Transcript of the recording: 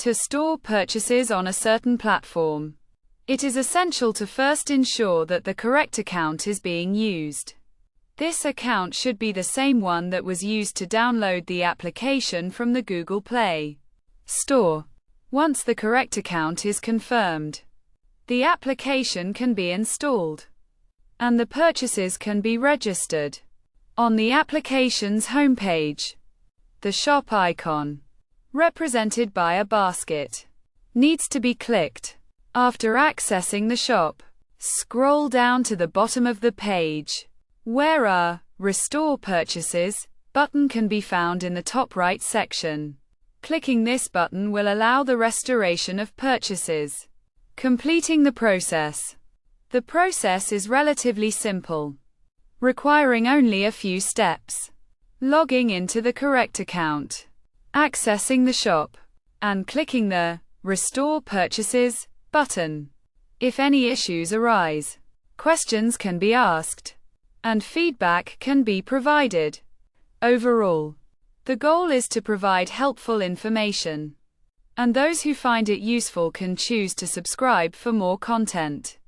To store purchases on a certain platform, it is essential to first ensure that the correct account is being used. This account should be the same one that was used to download the application from the Google Play Store. Once the correct account is confirmed, the application can be installed, and the purchases can be registered. On the application's homepage, the shop icon, represented by a basket, needs to be clicked. After accessing the shop, scroll down to the bottom of the page, where a Restore Purchases button can be found in the top right section. Clicking this button will allow the restoration of purchases, completing the process. The process is relatively simple, requiring only a few steps: logging into the correct account, accessing the shop, and clicking the Restore Purchases button. If any issues arise, questions can be asked, and feedback can be provided. Overall, the goal is to provide helpful information, and those who find it useful can choose to subscribe for more content.